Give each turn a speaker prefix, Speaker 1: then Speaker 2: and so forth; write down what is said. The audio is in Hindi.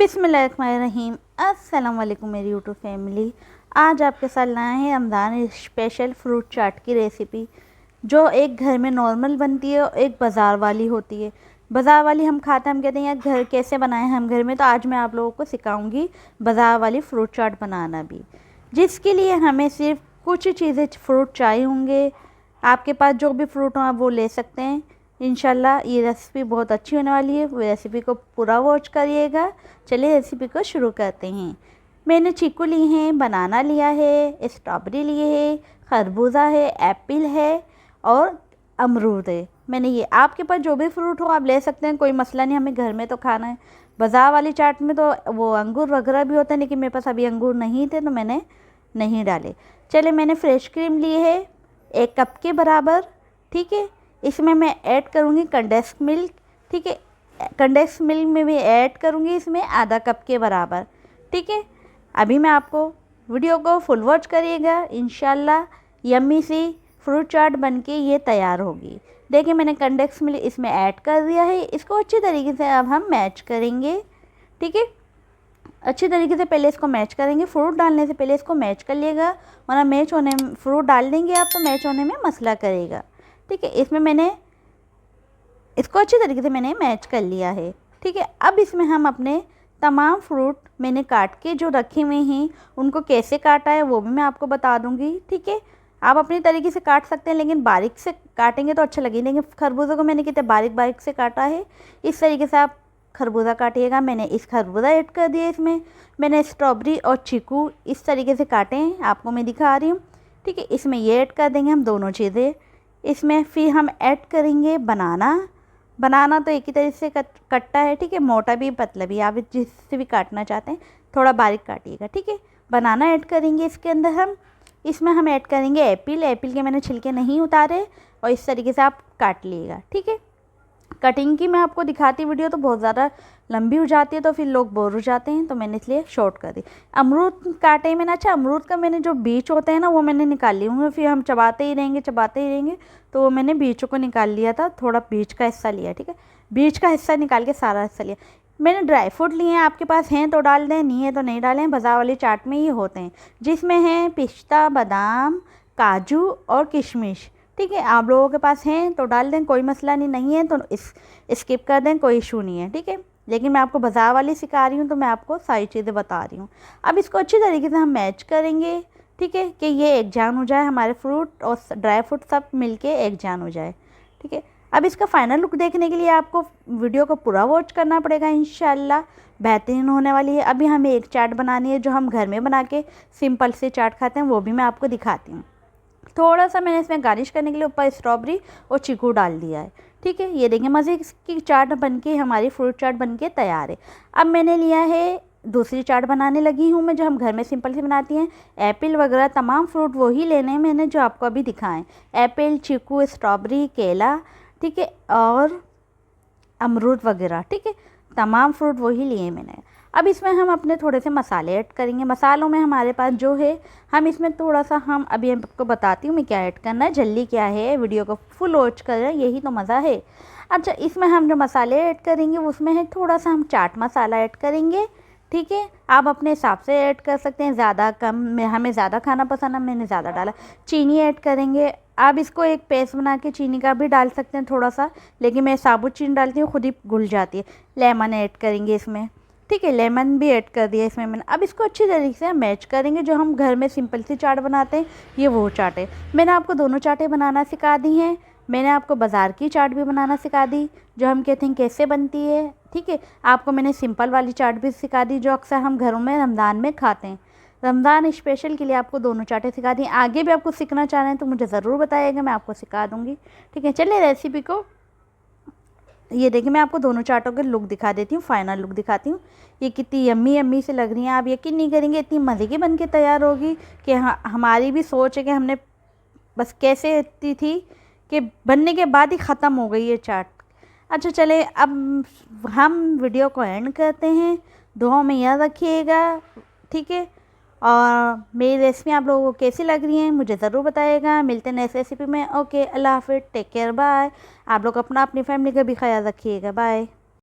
Speaker 1: बिस्मिल्लाहिर्रहमानिर्रहीम। अस्सलाम वालेकुम मेरी यूट्यूब फैमिली। आज आपके साथ लाए हैं रमज़ान स्पेशल फ्रूट चाट की रेसिपी, जो एक घर में नॉर्मल बनती है और एक बाज़ार वाली होती है। बाज़ार वाली हम खाते हैं, हम कहते हैं यार घर कैसे बनाएं हम घर में, तो आज मैं आप लोगों को सिखाऊंगी बाज़ार वाली फ्रूट चाट बनाना भी, जिसके लिए हमें सिर्फ कुछ चीज़ें फ्रूट चाहिए होंगे। आपके पास जो भी फ्रूट हो आप वो ले सकते हैं। इंशाल्लाह ये रेसिपी बहुत अच्छी होने वाली है, वो रेसिपी को पूरा वॉच करिएगा। चलिए रेसिपी को शुरू करते हैं। मैंने चीकू ली हैं, बनाना लिया है, स्ट्रॉबेरी लिए है, खरबूजा है, एप्पल है और अमरूद है। मैंने ये, आपके पास जो भी फ्रूट हो आप ले सकते हैं, कोई मसला नहीं, हमें घर में तो खाना है। बाज़ार वाली चाट में तो वो अंगूर वगैरह भी होते हैं, लेकिन मेरे पास अभी अंगूर नहीं थे तो मैंने नहीं डाले। चलिए मैंने फ्रेश क्रीम ली है 1 कप के बराबर, ठीक है। इसमें मैं ऐड करूँगी कंडेंस मिल्क, ठीक है। कंडेंस मिल्क में भी ऐड करूँगी इसमें आधा कप के बराबर, ठीक है। अभी मैं आपको वीडियो को फुल वॉच करिएगा, इंशाल्लाह यम्मी सी फ्रूट चाट बनके ये तैयार होगी। देखिए मैंने कंडेंस मिल्क इसमें ऐड कर दिया है। इसको अच्छी तरीके से अब हम मैच करेंगे, ठीक है। अच्छी तरीके से पहले इसको मैच करेंगे। फ्रूट डालने से पहले इसको मैच कर लिएगा, वरना मैच होने में, फ्रूट डाल देंगे आप तो मैच होने में मसला करेगा, ठीक है। इसमें मैंने इसको अच्छी तरीके से मैंने मैच कर लिया है, ठीक है। अब इसमें हम अपने तमाम फ्रूट मैंने काट के जो रखे हुए हैं उनको कैसे काटा है वो भी मैं आपको बता दूंगी, ठीक है। आप अपनी तरीके से काट सकते हैं, लेकिन बारीक से काटेंगे तो अच्छा लगेगा। लेकिन खरबूजा को मैंने कितने बारीक बारीक से काटा है, इस तरीके से आप खरबूजा काटिएगा। मैंने इस खरबूजा ऐड कर दिया, इसमें मैंने स्ट्रॉबेरी और चीकू इस तरीके से काटे हैं, आपको मैं दिखा रही हूँ, ठीक है। इसमें ये ऐड कर देंगे हम दोनों चीज़ें। इसमें फिर हम ऐड करेंगे बनाना। बनाना तो एक ही तरीके से कटता है, ठीक है, मोटा भी पतला भी, आप जिससे भी काटना चाहते हैं थोड़ा बारीक काटिएगा, ठीक है। बनाना ऐड करेंगे इसके अंदर हम। इसमें हम ऐड करेंगे एप्पल। एप्पल के मैंने छिलके नहीं उतारे और इस तरीके से आप काट लीजिएगा, ठीक है। कटिंग की मैं आपको दिखाती वीडियो तो बहुत ज़्यादा लंबी हो जाती है, तो फिर लोग बोर हो जाते हैं, तो मैंने इसलिए शॉर्ट कर दी। अमरूद काटे मैंने, अच्छा अमरूद का मैंने जो बीज होते हैं ना वो मैंने निकाल लिए होंगे, फिर हम चबाते ही रहेंगे, तो वो मैंने बीजों को निकाल लिया था, थोड़ा बीज का हिस्सा लिया, ठीक है। बीज का हिस्सा निकाल के सारा हिस्सा लिया। मैंने ड्राई फ्रूट लिए हैं, आपके पास हैं तो डाल दें, नहीं है तो नहीं डालें। बाज़ार वाली चाट में ये होते हैं, जिसमें हैं पिस्ता, बादाम, काजू और किशमिश, ठीक है। आप लोगों के पास हैं तो डाल दें, कोई मसला नहीं है तो स्किप कर दें, कोई इशू नहीं है, ठीक है। लेकिन मैं आपको बाज़ार वाली सिखा रही हूँ तो मैं आपको सारी चीज़ें बता रही हूँ। अब इसको अच्छी तरीके से हम मैच करेंगे, ठीक है, कि ये एक जान हो जाए, हमारे फ्रूट और ड्राई फ्रूट सब मिलके एक जान हो जाए, ठीक है। अब इसका फाइनल लुक देखने के लिए आपको वीडियो को पूरा वॉच करना पड़ेगा, इंशाल्लाह बेहतरीन होने वाली है। अभी हमें एक चाट बनानी है जो हम घर में बना के सिंपल से चाट खाते हैं, वो भी मैं आपको दिखाती हूँ। थोड़ा सा मैंने इसमें गार्निश करने के लिए ऊपर स्ट्रॉबेरी और चीकू डाल दिया है, ठीक है। ये देखें मज़े की चाट बनके, हमारी फ्रूट चाट बनके तैयार है। अब मैंने लिया है दूसरी चाट बनाने लगी हूँ मैं, जो हम घर में सिंपल सी बनाती हैं। एप्पल वगैरह तमाम फ्रूट वही लेने हैं मैंने जो आपको अभी दिखाएं, एप्पल, चीकू, स्ट्रॉबेरी, केला, ठीक है, और अमरूद वगैरह, ठीक है, तमाम फ्रूट वही लिए मैंने। अब इसमें हम अपने थोड़े से मसाले ऐड करेंगे। मसालों में हमारे पास जो है, हम इसमें थोड़ा सा, हम अभी आपको बताती हूँ मैं क्या ऐड करना है, जल्दी क्या है, वीडियो को फुल वॉच करें, यही तो मज़ा है। अच्छा, इसमें हम जो मसाले ऐड करेंगे उसमें है थोड़ा सा हम चाट मसाला ऐड करेंगे, ठीक है। आप अपने हिसाब से ऐड कर सकते हैं, ज़्यादा कम में, हमें ज़्यादा खाना पसंद है, मैंने ज़्यादा डाला। चीनी ऐड करेंगे, आप इसको एक पेस्ट बना के चीनी का भी डाल सकते हैं थोड़ा सा, लेकिन मैं साबुत चीनी डालती हूँ, खुद ही घुल जाती है। लेमन ऐड करेंगे इसमें, ठीक है, लेमन भी ऐड कर दिया इसमें मैंने। अब इसको अच्छी तरीके से मैच करेंगे। जो हम घर में सिंपल सी चाट बनाते हैं ये वो चाट है। मैंने आपको दोनों चाटें बनाना सिखा दी हैं। मैंने आपको बाज़ार की चाट भी बनाना सिखा दी, जो हम कहते हैं कैसे बनती है, ठीक है। आपको मैंने सिंपल वाली चाट भी सिखा दी, जो अक्सर हम घरों में रमज़ान में खाते हैं। रमज़ान स्पेशल के लिए आपको दोनों चाटें सिखा दी। आगे भी आपको सीखना चाह रहे हैं तो मुझे ज़रूर बताइएगा, मैं आपको सिखा दूँगी, ठीक है। चलिए रेसिपी को, ये देखिए मैं आपको दोनों चाटों के लुक दिखा देती हूँ, फाइनल लुक दिखाती हूँ। ये कितनी यम्मी यम्मी से लग रही हैं, आप यकीन नहीं करेंगे इतनी मज़े की बन के तैयार होगी कि हमारी भी सोच है कि हमने बस कैसे इतनी थी कि बनने के बाद ही ख़त्म हो गई ये चाट। अच्छा चले अब हम वीडियो को एंड करते हैं। दुआओं में याद रखिएगा, ठीक है। और मेरी रेसिपी आप लोगों को कैसी लग रही है मुझे ज़रूर बताइएगा। मिलते हैं नेक्स्ट रेसिपी में। ओके, अल्लाह हाफ़िज़, टेक केयर, बाय। आप लोग अपना अपनी फैमिली का भी ख्याल रखिएगा, बाय।